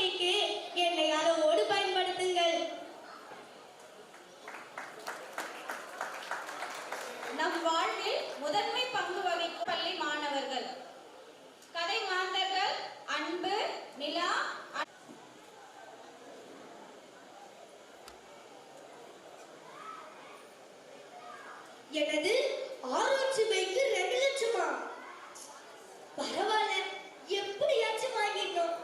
போட்டிக்கு என்னை அளவோடு பயன்படுத்துங்கள். நம் வாழ்வில் முதன்மை பங்கு வகிக்கும் பள்ளி மாணவர்கள், கதை மாந்தர்கள், அன்பு, நிலா. எனது ஆராய்ச்சி பைக்கு 2 லட்சமா? பரவாயில்ல, எப்படியாச்சும் வாங்கிட்டோம்.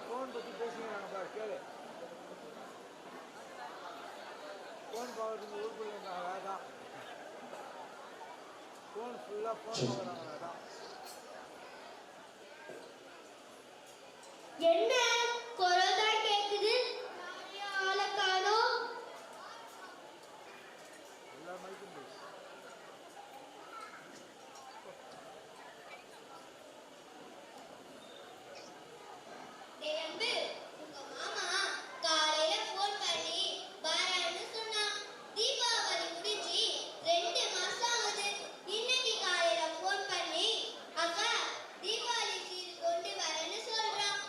फोन பத்தி பேசிக்கிறாங்க பாரு, கேளு. फोन பார்க்கறதுக்கு ஊருக்குள்ள அதான் फोन ஃபுல்லா फोन பார்க்கறாங்க. அதான் என்ன குரல் தான் கேக்குது, ஆள காணோம். எல்லா மைக்கும் பேசு. அக்கா, தீபாவளி சீர் கொண்டு வரேன்னு சொல்றான்.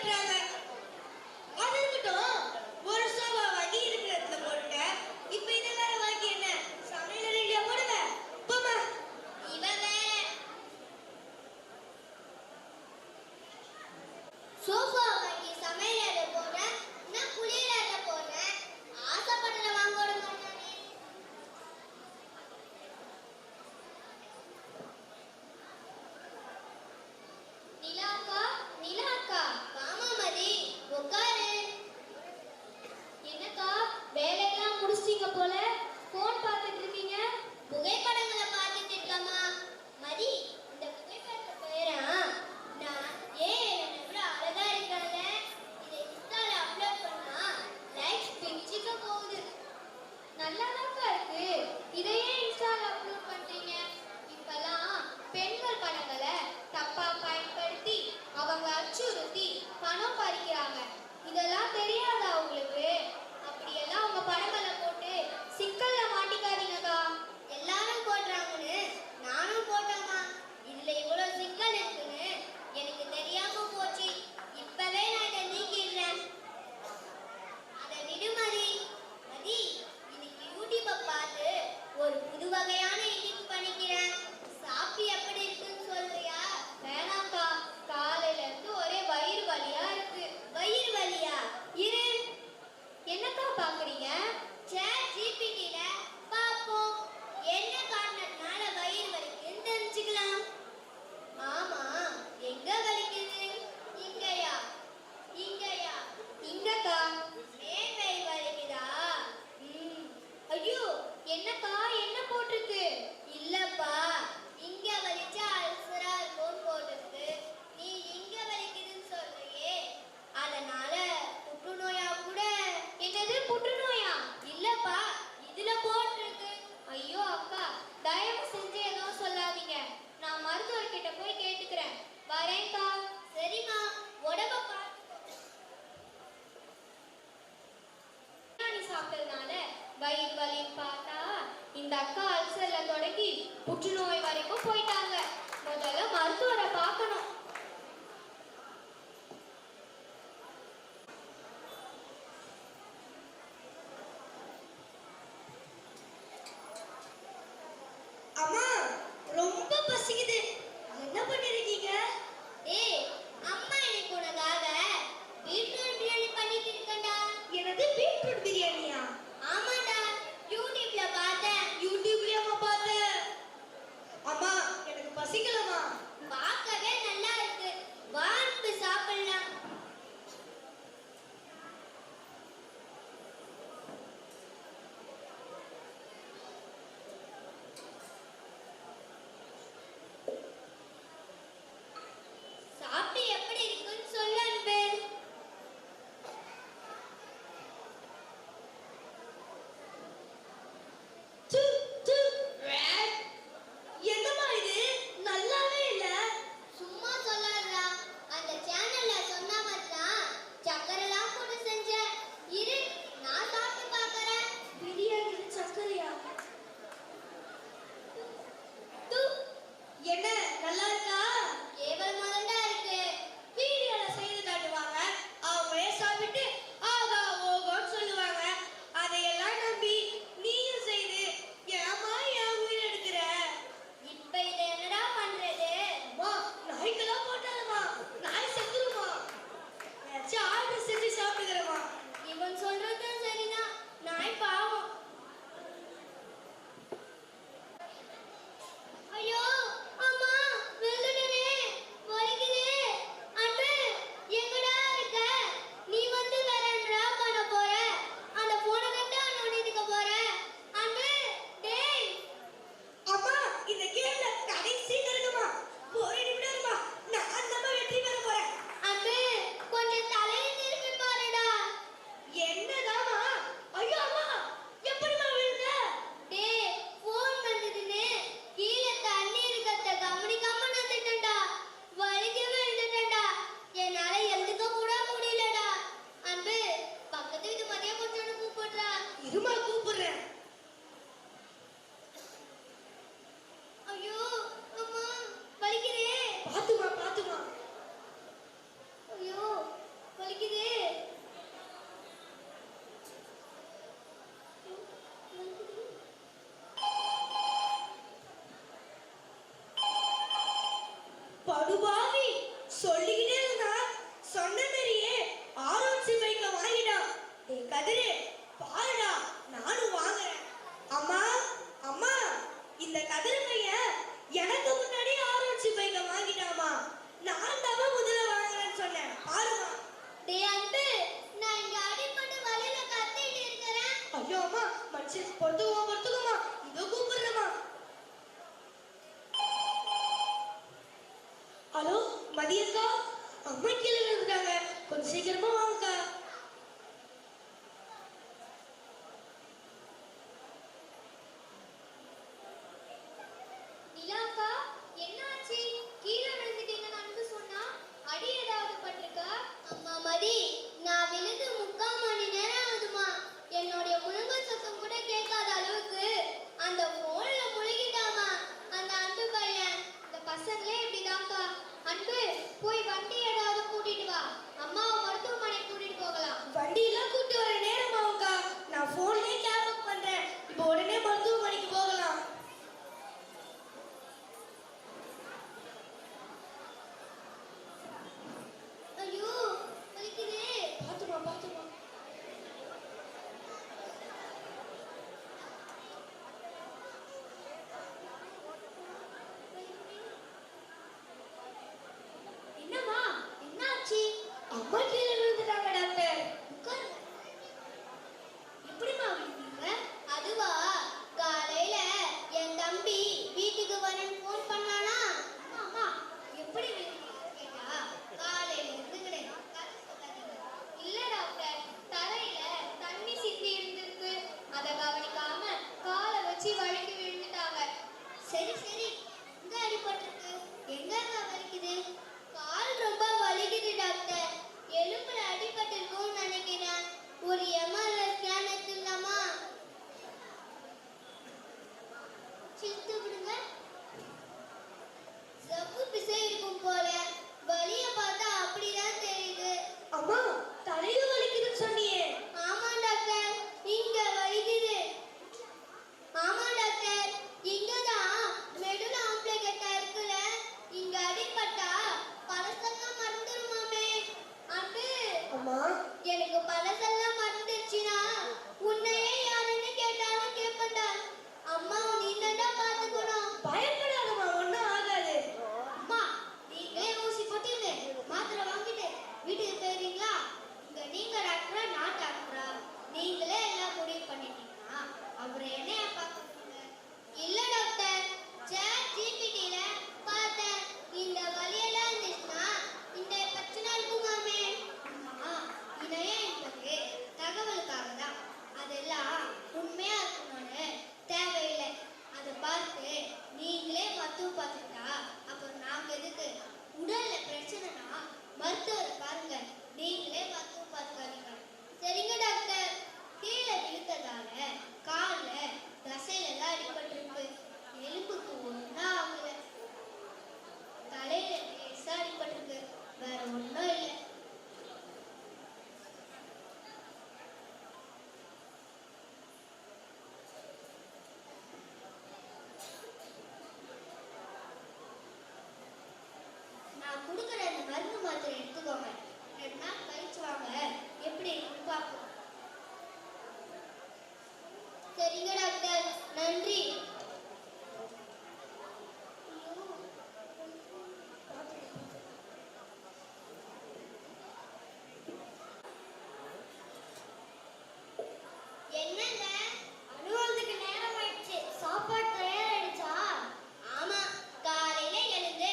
பண்றாங்க. அது இருக்கட்டும், ஒரு சோபா வாங்கி இருக்கிற இடத்துல போட்டுட்டேன். இப்ப இதை வேற வாங்கி என்ன சமையல் ரெடியா போடுவ? போமா. இவன் வேற. சோஃபா வாங்கி சமையல் அறை போடுறேன், நான் குளியல் அறை போடுறேன். ஆசைப்படுற வாங்க விட மாட்டானே. நிலாக்கா, நிலாக்கா, வாமா மதி, உட்காரு. என்னக்கா, வேலையெல்லாம் முடிச்சிட்டீங்க போல, போன் பார்த்துட்டு இருக்கீங்க? புகைப்படங்களை பார்த்துட்டு இருக்கமா. மதி, இந்த புகைப்படத்தை பேரா நான் என்னை விட அழகா இருக்காங்க. இதை இன்ஸ்டால அப்லோட் பண்ணா லைக்ஸ் பிச்சுக்க போகுது. நல்லாதாக்கா இருக்கு. இதையே இன்ஸ்டால அப்லோட் பண்றீங்க? இப்பெல்லாம் பெண்கள் படங்களை தப்பா பயன்படுத்தி அவங்க அச்சுறுத்தி பணம் பறிக்கிறாங்க. இதெல்லாம் தெரியாதா உங்களுக்கு? அப்படியெல்லாம் உங்க படங்களை போட்டு சிக்கல்ல மாட்டிக்காதீங்கக்கா. எல்லாரும் போடுறாங்கன்னு நானும் போட்டேம்மா. இதுல இவ்வளவு சிக்கல் இருக்குன்னு எனக்கு தெரியாம போச்சு. இப்பவே நான் இதை நீக்கிடுறேன். அதை விடுமதி. மதி, இன்னைக்கு யூடியூப்பை பார்த்து ஒரு புது வகையான எடிட் பண்ணிக்கிறேன். சாப்பி எப்படி இருக்குன்னு சொல்றியா? வேணாக்கா, காலையில இருந்து ஒரே வயிறு வலியா இருக்கு. வயிறு வலியா? இரு. என்னக்கா பாக்குறீங்க? சேட் ஜிபிடில பாப்போம். என்ன காரணத்தினால வயிறு வலிக்குன்னு தெரிஞ்சுக்கலாம். ஆமா, எங்க வலிக்குது? இங்கயா? இங்கயா? இங்கக்கா. மேல்வை வலிக்குதா? ஐயோ, என்னக்கா, என்ன போட்டிருக்கு? இல்லப்பா, இங்க வலிச்சா அல்சரா இருக்கும்னு போட்டிருக்கு. நீ இங்க வலிக்குதுன்னு சொல்றியே, அதனால புற்றுநோயா கூட? என்னது புற்றுநோயா? இல்லப்பா, இதுல போட்டிருக்கு. ஐயோ அக்கா, தயவு செஞ்சு எதுவும் சொல்லாதீங்க. நான் மருத்துவர்கிட்ட போய் கேட்டுக்கிறேன். வரேன்க்கா. சரிம்மா, உடம்ப பார்த்துக்கோ. பிரியாணி சாப்பிட்டதுனால வயிறு வலின்னு பார்த்தா இந்த அக்கா அல்சர்ல தொடங்கி புற்றுநோய் வரைக்கும் போயிட்டாங்க. முதல்ல மருத்துவரை பார்க்கணும். அம்மா, ரொம்ப பசிக்குது. என்ன பண்ணிருக்கீங்க? ஏய், அம்மா இன்னைக்கு உனக்காக பீட்ரூட் பிரியாணி பண்ணிட்டு இருக்கேன்டா. என்னது, பீட்ரூட் பிரியாணியா? ஆமாடா, யூடியூப்ல பார்த்தேன். யூடியூப்லயாமா பார்த்தேன்? அம்மா, எனக்கு பசிக்கலமா. பார்க்கவே நல்லா சரி பொறுத்துக்குமா இதோ கூப்பிடுறேம்மா. ஹலோ மதியக்கா, அம்மா கீழே விழுந்துட்டாங்க, கொஞ்சம் சீக்கிரமா வாங்கக்கா. நிலாக்கா, என்னாச்சு? கீழே விழுந்துட்டீங்கன்னு அன்பு சொன்னா, அடி ஏதாவது பட்டிருக்கா? அம்மா மதி, நான் விழுந்து 3/4 மணி நேரம் ஆகுதுமா. என்னுடைய முழுங்கல் சத்தம் கூட கேட்காத அளவுக்கு அந்த போன்ல முழுகிட்டாமா அந்த அன்பு பையன். இந்த பசங்களே இப்படிதான்க்கா. அன்பு, போய் வண்டி ஏதாவது கூட்டிட்டு வா, அம்மாவை மருத்துவமனைக்கு கூட்டிட்டு போகலாம். வண்டியெல்லாம் கூட்டு வர நேரம் ஆகும்க்கா. நான் போன்லயே கேப் புக் பண்றேன். இப்போ உடனே மருத்துவமனைக்கு போகலாம். ஐயோ, வலிக்குதே. பாத்துமா. என்னம்மா, என்னாச்சு? அம்மா கீழே விழுந்துட்டாங்க டாக்டர். உட்காரு. எப்படிம்மா விழுந்தீங்க? அதுவா, காலையில என் தம்பி வீட்டுக்கு வரேன்னு ஃபோன் பண்ணானா. அம்மா, எப்படி விழுந்தீங்கன்னு கேட்டா, காலையில இருந்து கிடையாது, கதை சொல்லாதீங்க. இல்ல டாக்டர், தரையில தண்ணி சிந்தி இருந்திருக்கு, அதை கவனிக்காம காலை வச்சு வழுக்கி விழுந்துட்டாங்க. சரி, எங்க அடிபட்டிருக்கு? எங்கங்க வலிக்குது? கால் ரொம்ப வலிக்குது டாக்டர். எலும்புல அடிபட்டிருக்கும்னு நினைக்கிறேன். ஒரு எம்ஆர்ஐ ஸ்கேன் எடுத்துடலாமா? சித்து விடுங்க. ஜவ்வு பிசை இருக்கும் போல. வலிய பார்த்தா அப்படிதான் தெரியுது. அம்மா தலையில வலிக்குதுன்னு சொன்னியே. ஆமா டாக்டர், இங்க வலிக்குது. ஆமா டாக்டர், இங்கதான் மெடுலா ஆம்ப்ளிகேட்டா இருக்குல்ல, இங்க அடிபட்டா பழசெல்லாம் மறந்துருமாமே. அன்பு, அம்மா எனக்கு பழசெல்லாம் மறந்துருச்சுன்னா உன்னையே யாருன்னு கேட்டாலும் கேட்பேன்டா. அம்மாவை நீ தான்டா பாத்துக்கணும். பயப்படாதம்மா, ஒன்றும் ஆகாது. அம்மா, நீங்களே ஊசி போட்டுங்க, மாத்திரை வாங்கிட்டு வீட்டுக்கு போயிருவீங்களா? இங்க நீங்க டாக்டரா, நான் டாக்டரா? நீங்களே எல்லாம் முடிவு பண்ணிட்டீங்கன்னா அப்புறம் என்னைய பார்க்கணுங்க? இல்ல டாக்டர், சாட் ஜிபிடில பார்த்தேன். இந்த வலியெல்லாம் இருந்துச்சுன்னா இந்த பிரச்சனை இருக்குமாமே. அம்மா, இணையம் என்பது தகவலுக்காக தான். அதெல்லாம் உண்மையா இருக்கணும்னு தேவையில்லை. அதை பார்த்து நீங்களே மருத்துவம் பார்த்துக்கிட்டா அப்புறம் நாங்க எதுக்கு? உடல்ல பிரச்சனைனா மருத்துவரை பாருங்க, நீங்களே மருத்துவம் பார்த்துக்காதீங்க. சரிங்க டாக்டர். கீழே விழுந்ததால கால்ல தசையில தான் அடிபட்டிருக்கு. எலும்புக்கு ஒன்றும் ஆகல. தலையில லேசா அடிபட்டிருக்கு, வேற ஒன்றும் இல்லை. நான் கொடுக்குற இந்த மருந்து மாத்திரை எடுத்துக்கோங்க. 2 நாள் கழிச்சு வாங்க, எப்படி இருக்குன்னு பார்ப்போம். சரிங்க டாக்டர், நன்றி. என்னங்க, அலுவலகத்துக்கு நேரம் ஆயிடுச்சு, சாப்பாடு தயாராயிடுச்சா? ஆமா, காலையில எழுந்து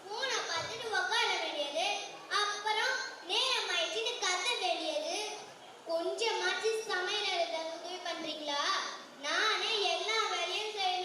போனை பார்த்துட்டு உட்கார வேண்டியது, அப்புறம் நேரம் ஆயிடுச்சுன்னு கத்த வேண்டியது. கொஞ்சமாச்சு சமையல் உதவி பண்றீங்களா? நானே எல்லா வேலையும் செய்யறேன்.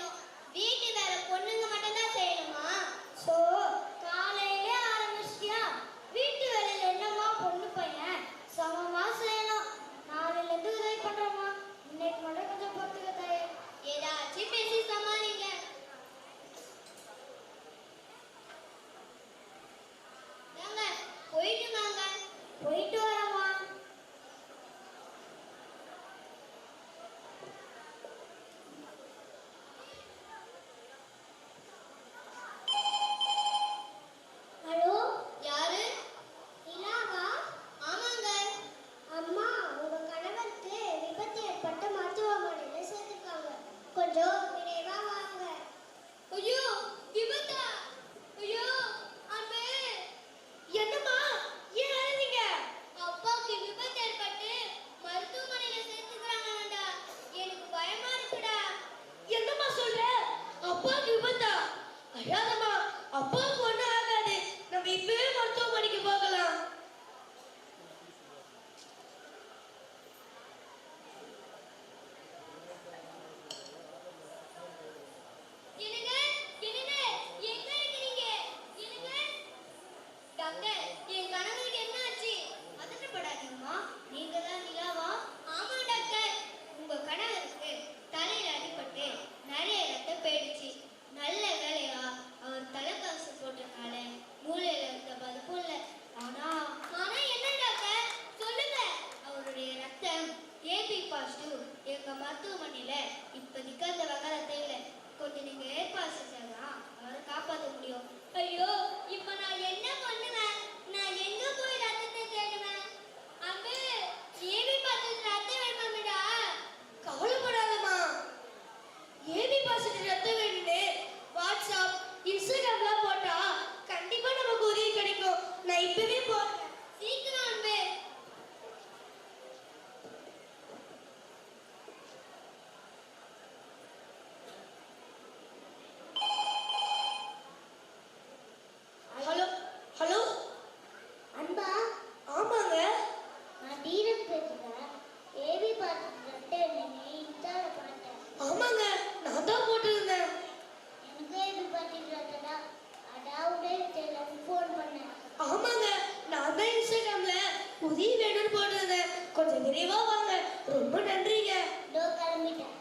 கொஞ்சம் விரைவா வாங்க. ரொம்ப நன்றிங்க. இதோ கிளம்பிட்டேன்.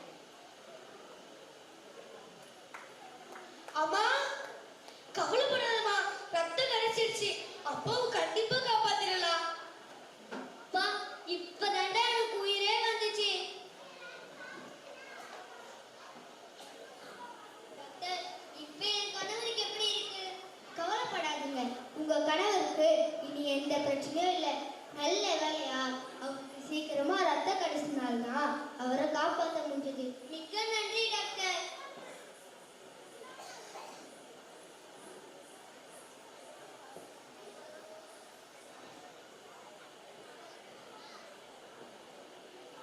அம்மா, கவலைப்படாதம்மா. ரத்தம் கிடைச்சிருச்சு. அப்பாவை கண்டிப்பா காப்பாத்திடலாம். அப்பா, இப்பதான்டா எனக்கு உயிரே வந்துச்சு. டாக்டர், இப்ப என் கணவருக்கு எப்படி இருக்கு? கவலைப்படாதீங்க, உங்க கணவருக்கு இனி எந்த பிரச்சனையும் இல்லை. நல்ல வேலையா அவருக்கு சீக்கிரமா ரத்தம் கிடைச்சதுனால்தான் அவரை காப்பாற்ற முடிஞ்சது. மிக்க நன்றி டாக்டர்.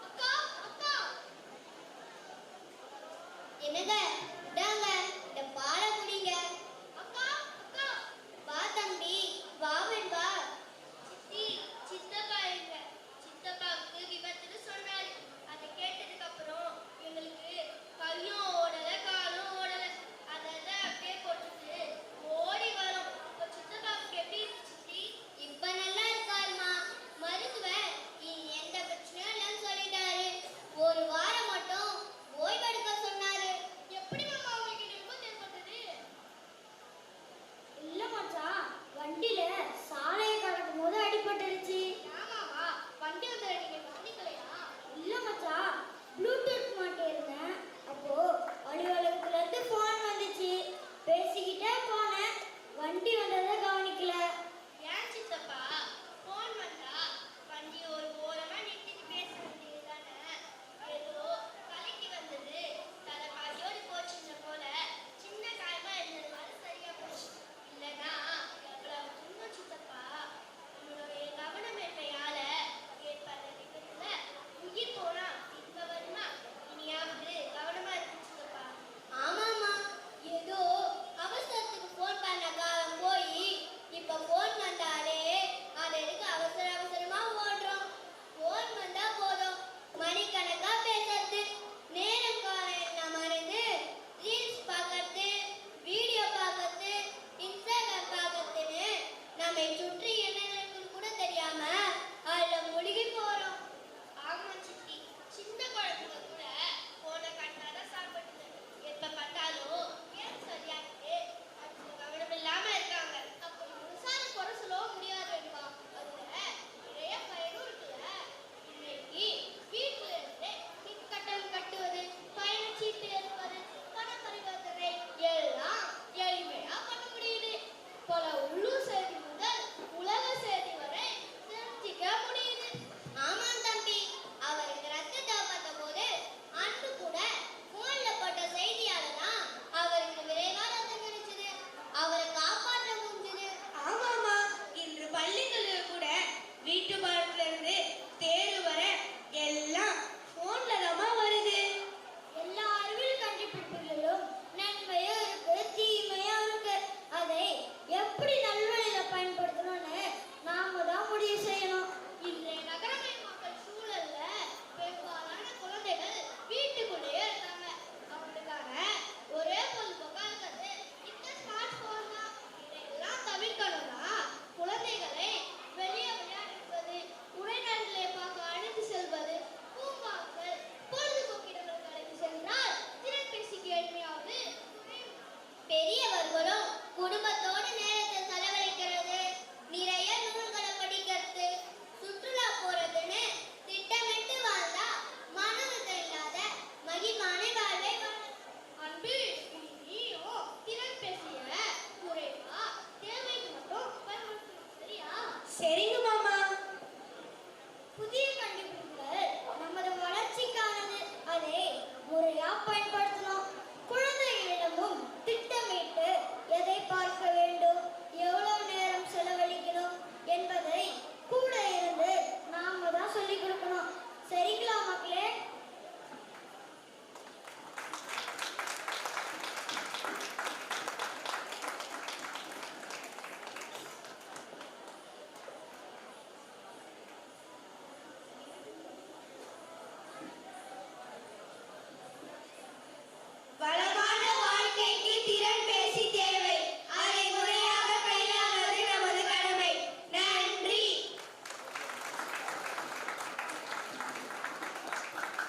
அக்கா, அக்கா. என்னங்க, இந்தாங்க இந்த பாலை குடிங்க. அக்கா, அக்கா. வா தம்பி, வாவன் வா. சித்தி, சித்தப்பா எங்க? சித்தப்பாவுக்கு விபத்துன்னு சொன்னாரு. அதை கேட்டதுக்கு அப்புறம் எங்களுக்கு கையும் ஓடல காலும் ஓடல. அதை அப்படியே போட்டுட்டு ஓடி வரோம். இப்போ சித்தப்பாவுக்கு எப்படி இருக்கு சித்தி? இப்ப நல்லா இருக்காருமா. மருத்துவர் இனி எந்த பிரச்சனையும் இல்லைன்னு சொல்லிட்டாரு. ஒரு வாரம் மட்டும் ஓய்வெடுக்க சொன்னாரு. எப்படி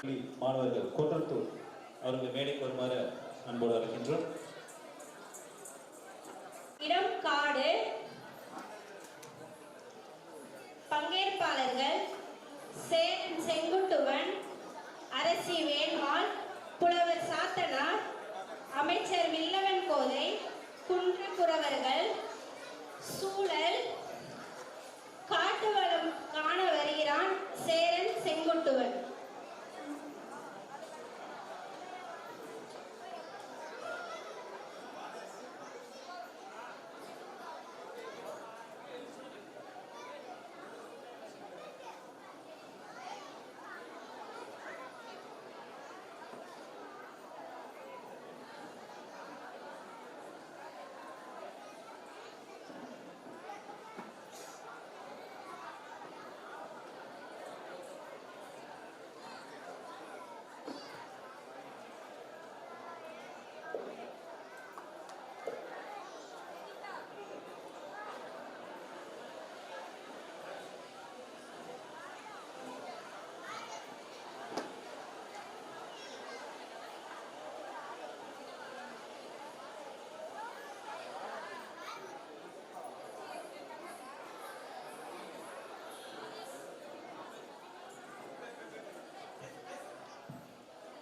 மாணவர்கள் குன்றத்தூர் அவர்கள் மேடைக்கு வருமாறு அன்போடு அழைக்கின்றோம். இடம் காடு. பங்கேற்பாளர்கள் சேரன் செங்குட்டுவன், அரசி வேல்மாள், புலவர் சாத்தனார், அமைச்சர் வில்லவன் கோதை, குன்ற குறவர்கள். சூழல் காட்டு வளம் காண வருகிறான் சேரன் செங்குட்டுவன்.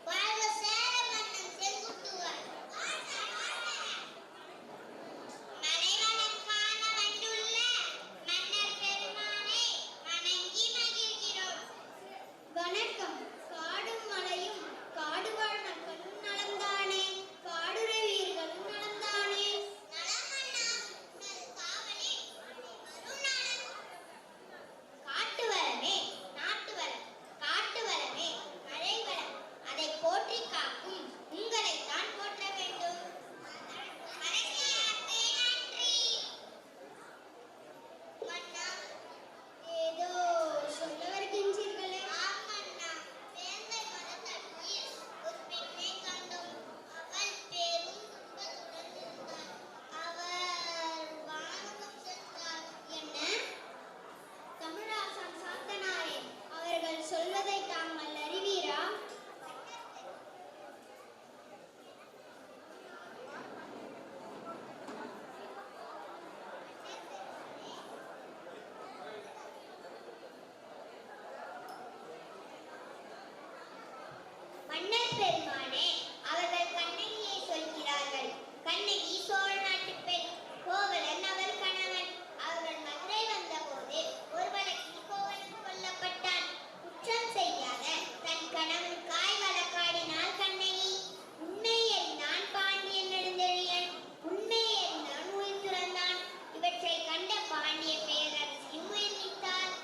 வாழ்க சேர மன்னன் செங்குட்டுவன். மலைவனம் காண வந்துள்ள மன்னர் பெருமானை வணங்கி மகிழ்கிறோம். வணக்கம். காடும் மலையும் காடு வாழ் மக்களும் நலம்தானே? காடுறவீர்களும் நலம்தானே? நலமண்ணா, உனது காவலில் வரும் நலம். காட்டு வளமே நாட்டு வளம், காட்டு வளமே மழை வளம், அதை போற்றி காக்கும் உங்களைத்தான் போற்ற வேண்டும். அரசியாருக்கு நன்றி. மன்னா, ஏதோ சொல்ல வருகின்றீர்களே? ஆமண்ணா, வேங்கை மரத்தடியில் ஒரு பெண்ணை கண்டோம். அவள் பெரும் துன்பத்துடன் இருந்தாள். அவள் வானகம் சென்றாள். என்ன? தமிழாசான் சாத்தனாரே, அவர்கள் சொல்வதை தாங்கள் அறிவீரா? மன்னர் பெருமானே, அவர்கள் கண்ணகியை சொல்கிறார்கள். கண்ணகி சோழ நாட்டு பெண், கோவலன் அவள் கணவன். அவர்கள் மதுரை வந்தபோது ஒரு வழக்கில் கோவலன் கொல்லப்பட்டான். குற்றம் செய்யாத தன் கணவனுக்காய் வழக்காடினாள் கண்ணகி. உண்மை அறிந்தான் பாண்டியன் நெடுஞ்செழியன், உண்மை அறிந்தான் உயிர் துறந்தான். இவற்றை கண்ட பாண்டிய பேரரசி உயிர் நீத்தாள்.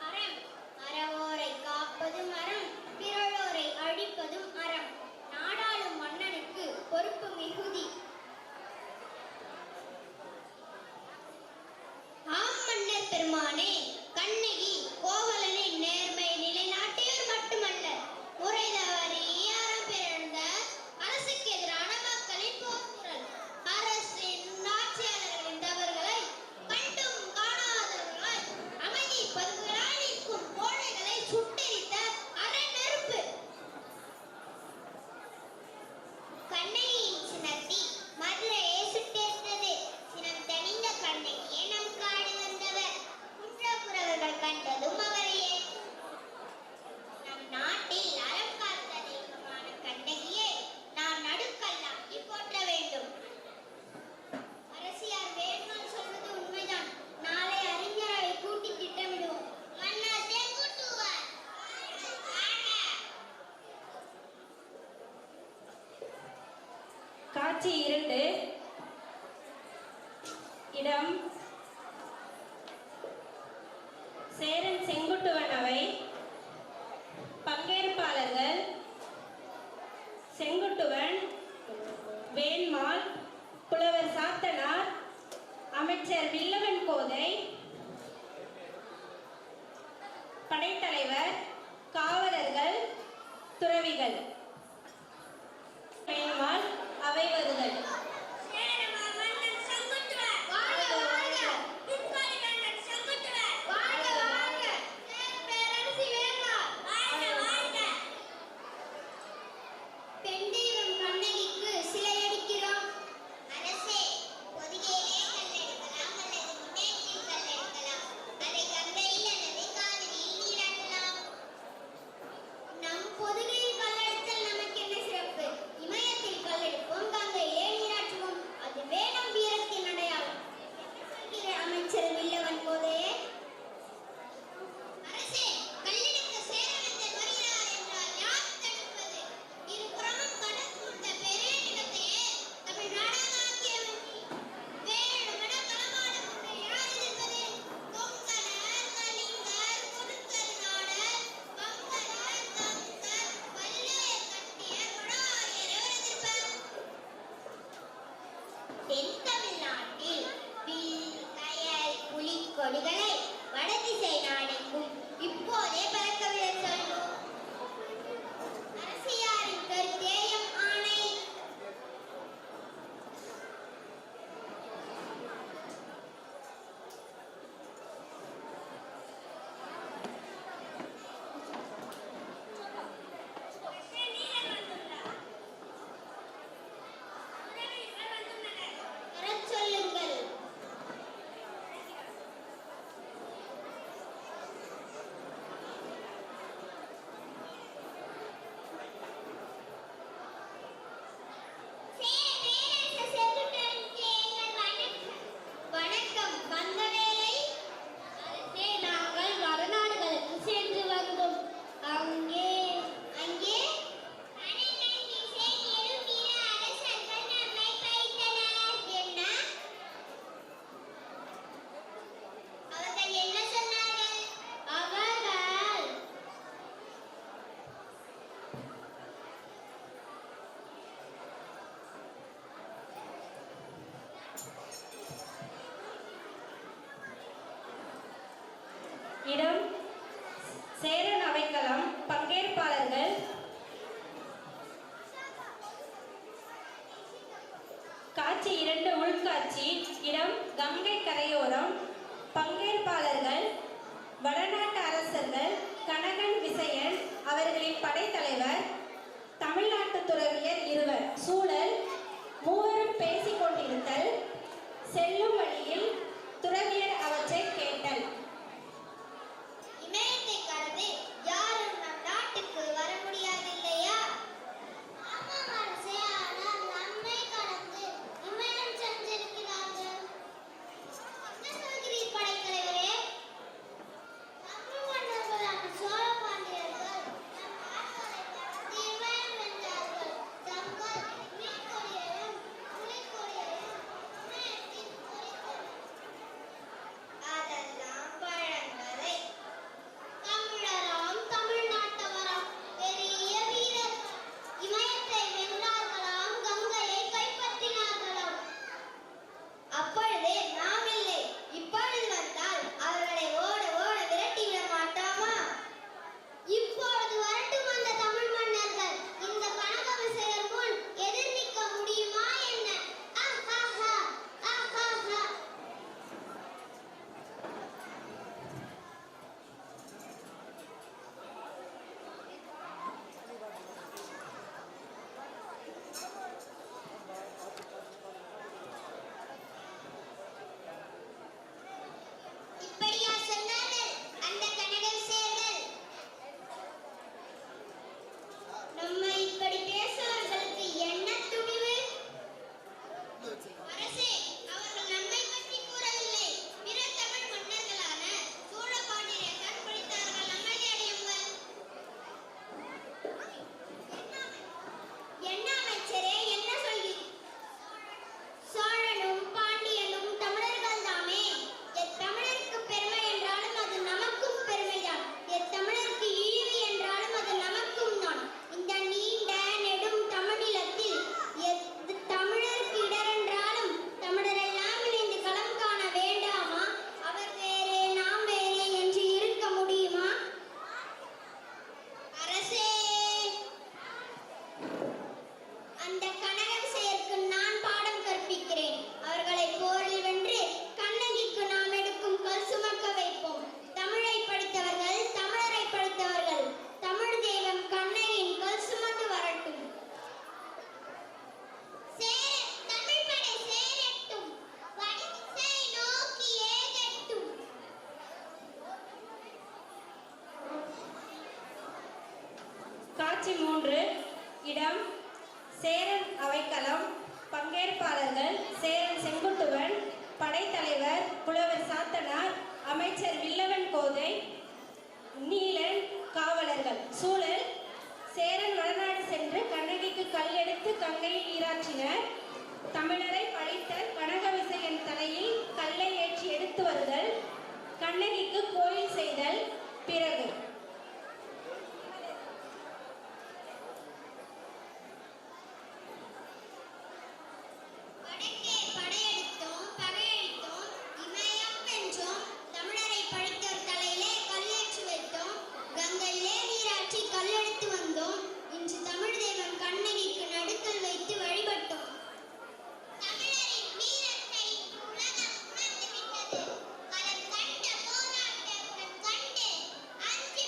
அறம் அறவோரை காப்பதும் அறம், பிறழோரை அழிப்பதும் அறம். நாடாளும் மன்னனுக்கு பொறுப்பு மிகுதி. ஆம் மன்னர் பெருமானே, கண்ணகி கோவலனின் நேர்மை நிலைநாட்டியவர் மட்டுமல்ல, முறை தவறி அறம் பிறழ்ந்த அரசுக்கு எதிரான மக்களின் போர்க்குரல். அரசின் ஆட்சியாளர்களின் தவறுகளை கண்டும் காணாதவர்களாய் அமைதி பதுங்களாய் நிற்கும் கோழைகளை சுட்டெரித்த அறநெருப்பு. கண்ணகியின் சினத்தி மதுரையை சுட்டெரித்தது. சினம் தணிந்த கண்ணகியே நம் காடு வந்தவர். குன்றப்புறவர்கள் கண்டதும் அவரையே. நம் நாட்டில் அறம் காத்த தெய்வமான கண்ணகியை நாம் நடுக்கல்லாக்கி போற்ற வேண்டும். அரசியார் வேல்மாள் சொல்வது உண்மைதான். நாளை அறிஞரை கூட்டி திட்டமிடுவோம். மன்னா செங்குட்டுவன், வாங்க. காட்சி 2. இடம் சேரன் செங்குட்டுவன் அவை. பங்கேற்பாளர்கள் செங்குட்டுவன், வேல்மாள், புலவர் சாத்தனார், அமைச்சர் வில்லவன் கோதை, படைத்தலைவர், காவலர்கள், துறவிகள். வேல்மாள் அவை வருதல். வாழ்க வாழ்க. பிற்கால மன்னன் செங்குட்டுவன். வாழ்க வாழ்க. பேரரசி வேல்மாள் இடம் சேரன் அவைக்களம். பங்கேற்பாளர்கள் காட்சி 2 உள்காட்சி. இடம் கங்கை கரையோரம். பங்கேற்பாளர்கள் வடநாட்டு அரசர்கள் கனகன் விசயன் அவர்களின் படைத்தலைவர், தமிழ்நாட்டு துறவியர் 2. சூழல் மூவரும் பேசிக் கொண்டிருத்தல், செல்லும் வழியில் துறவியர் அவற்றை கேட்டல். இமயத்தை கடந்து யாரும் நம் நாட்டுக்கு வர முடியாது இல்லையா? ஆமாம் அரசே, ஆனால் நம்மை கடந்து இமயம் சென்றிருக்கிறார்கள். என்ன சொல்கிறீர் படைத்தலைவரே? தமிழ் மன்னர்களான சோழ பாண்டியர்கள் நம் நாட்டை கடந்து இமயம் வென்றார்கள். தங்கள் மீன்கொடியையும் புலிகொடியையும் இமயத்தில் பொறித்தனர். அதெல்லாம் பழங்கதை. தமிழராம் தமிழ்நாட்டவராம் பெரிய வீரர் இமயத்தை வென்றார்களாம், கங்கையை கைப்பற்றினார்களாம். அப்பொழுது நாம் இல்லை, இப்பொழுது வந்தால் அவர்களை ஓட ஓட விரட்டிவிட மாட்டோமா? இப்பொழுது வரட்டும் அந்த தமிழ் மன்னர்கள். இந்த கனக விசயர் முன் எதிர் நிற்க முடியுமா என்ன? ஆஹாஹா, ஆஹாஹா. இப்படியா சொன்னார்கள் அந்த கனக விசயர்கள்? நம்மை இப்படி பேசுவவர்களுக்கு என்ன துணிவு? அரசே, அவர்கள் நம்மை பற்றி கூறவில்லை. பிற தமிழ் மன்னர்களான சோழ பாண்டியரை கற்பழித்தார்கள். அமைதி அடையுங்கள். என்ன அமைச்சரே, என்ன சொல்கிறீர்? சோழனும் பாண்டியனும் தமிழர்கள் தாமே. எத்தமிழருக்கு பெருமை என்றாலும் அது நமக்கும் பெருமைதான். எத்தமிழருக்கு இழிவு என்றாலும் அது நமக்கும் தான். இந்த நீண்ட நெடும் தமிழிலத்தில் தமிழருக்கு இடரென்றாலும் தமிழரெல்லாம் இணைந்து களம் காண வேண்டாமா? அவர் வேறே நாம் வேறே என்று இருக்க முடியுமா? அரசே, அந்த கனக விசயருக்கு நான் பாடம் கற்பிக்கிறேன். அவர்களை போரில் வென்று கண்ணகிக்கு நாம் எடுக்கும் கல் சுமக்க வைப்போம். தமிழை படித்தவர்கள், தமிழரை படித்தவர்கள், தமிழ் தெய்வம் கண்ணகியின் கல் சுமந்து வரட்டும். தமிழ் படை சேரட்டும், வடதிசை நோக்கி ஏகட்டும். காட்சி 3 இடம் சேரன் அவைக்களம். பங்கேற்பாளர்கள் சேரன் செங்குட்டுவன், படைத்தலைவர் புலவர் சாத்தனார், அமைச்சர் வில்லவன் கோதை, நீலன், காவலர்கள். சூழல் சேரன் வடநாடு சென்று கண்ணகிக்கு கல் எடுத்து கங்கையில் நீராற்றினர். தமிழரை பழித்த கனக விசயன் தலையில் கல்லை ஏற்றி எடுத்து வருதல், கண்ணகிக்கு கோயில் செய்தல். பிறகு வடக்கே படையெடுத்தோம், பகையெடுத்தோம், இமயம் வென்றோம். தமிழரை பழித்தோர் தலையிலே கல்லேற்றி வைத்தோம். கங்கையிலே நீராற்றி கல்லெடுத்து வந்தோம். இன்று தமிழ் தெய்வம் கண்ணகிக்கு நடுக்கல் வைத்து வழிபட்டோம். தமிழரின் வீரத்தை உலகம் உணர்ந்து விட்டது. களம் கண்ட போராட்டங்கள் கண்டு அஞ்சி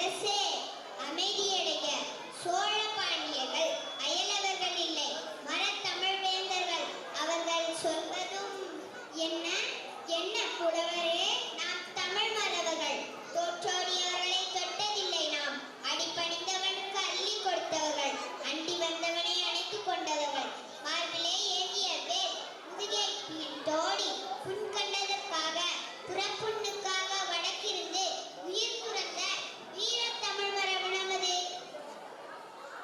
அரசே அமைதியடைய. சோழ பாண்டியர்கள் அயலவர்கள் இல்லை, மரத்தமிழ் வேந்தர்கள். அவர்கள் சொல்வதும் என்ன என்ன புலவரே, நாம் தமிழ் மறவர்கள். தோற்றோடியவர்களை தொட்டதில்லை நாம். அடிபணிந்தவனுக்கு அள்ளி கொடுத்தவர்கள், அண்டி வந்தவனை அணைத்துக் கொண்டவர்கள். மார்பிலே ஏந்திய வேல் முதுகை தோடி புண் கண்டதற்காக புறப்புண்ணுக்காக வடக்கிருந்து உயிர் துறந்த வீரத் தமிழ் மரபு நமது.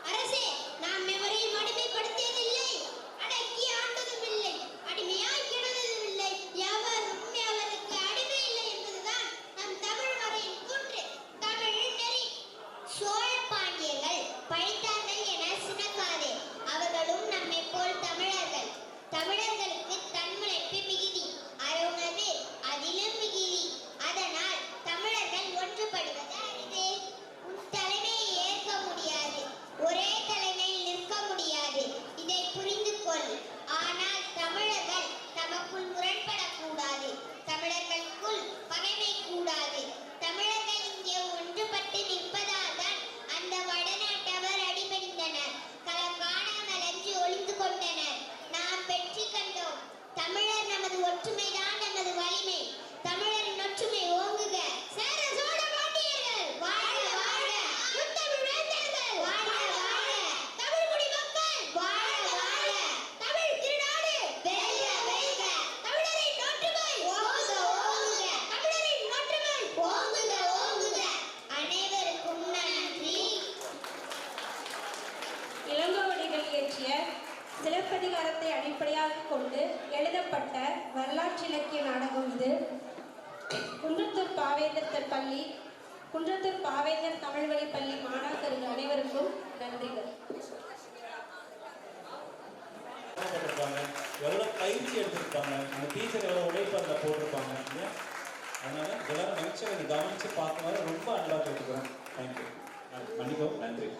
அரசே, நாம் எவரையும் அடிமைப்படுத்தியதில்லை, அடக்கி ஆண்டதும் இல்லை, அடிமையாய் கிடந்ததும் இல்லை. எவரும் எவருக்கு அடிமை இல்லை என்பதுதான் நம் தமிழ் மறையின் கூற்று, தமிழ் நெறி. சோழ பாண்டியர்கள் பழித்தார்கள் என சினக்காதே. அவர்களும் நம்மை போல் தமிழர்கள். தமிழர்களுக்கு தன்முனைப்பு மிகுதி, அறவுணர்வு அதிலும் மிகுதி. அதனால் தமிழர்கள் ஒன்றுபடுவது அரிது. உன் தலைமையை ஏற்க முடியாது, ஒரே தலைமையில் நிற்க முடியாது, இதை புரிந்து கொள். ஆனால் தமிழர்கள் தமக்குள் முரண்படக்கூடாது, தமிழர்களுக்குள் பகைமை கூடாது. தமிழர்கள் இங்கே ஒன்றுபட்டு நிற்பதால் தான் அந்த வடநாட்டவர் அடிபணிந்தனர், களம் காணாமல் அஞ்சு ஒளிந்து கொண்டனர். நாம் வெற்றி கண்டோம். தமிழர் நமது ஒற்றுமைதான் நமது வலிமை. தமிழரின் ஒற்றுமை ஓங்குக. சேர சோழ பாண்டியர்கள் வாழ வாழ. முத்தமிழ் வேந்தர்கள் வாழ வாழ. தமிழ் குடி மக்கள் வாழ வாழ. தமிழ் திருநாடு வெல்க வெல்க. தமிழரின் ஒற்றுமை ஓங்குக ஓங்குக. தமிழரின் ஒற்றுமை ஓங்குக ஓங்குக. அனைவருக்கும் நன்றி. இளங்கோவடிகள் இயற்றிய சிலப்பதிகாரத்தை அடிப்படையாக கொண்டு எழுதப்பட்ட வரலாற்றிலக்கிய நாடகம் இது. குன்றத்தூர் பாவேந்தர் தமிழ் வழி பள்ளி மாணாக்கர்கள் அனைவருக்கும் நன்றிகள். எவ்வளோ பயிற்சி எடுத்திருப்பாங்க, அந்த டீச்சர் எவ்வளோ உழைப்பு அதில் போட்டிருப்பாங்க. அதனால எல்லாரும் நினைச்சு கவனித்து பார்க்கும்போது ரொம்ப அன்பாக கேட்டுக்கிறோம். தேங்க்யூ. மன்னிக்கவும் நன்றி.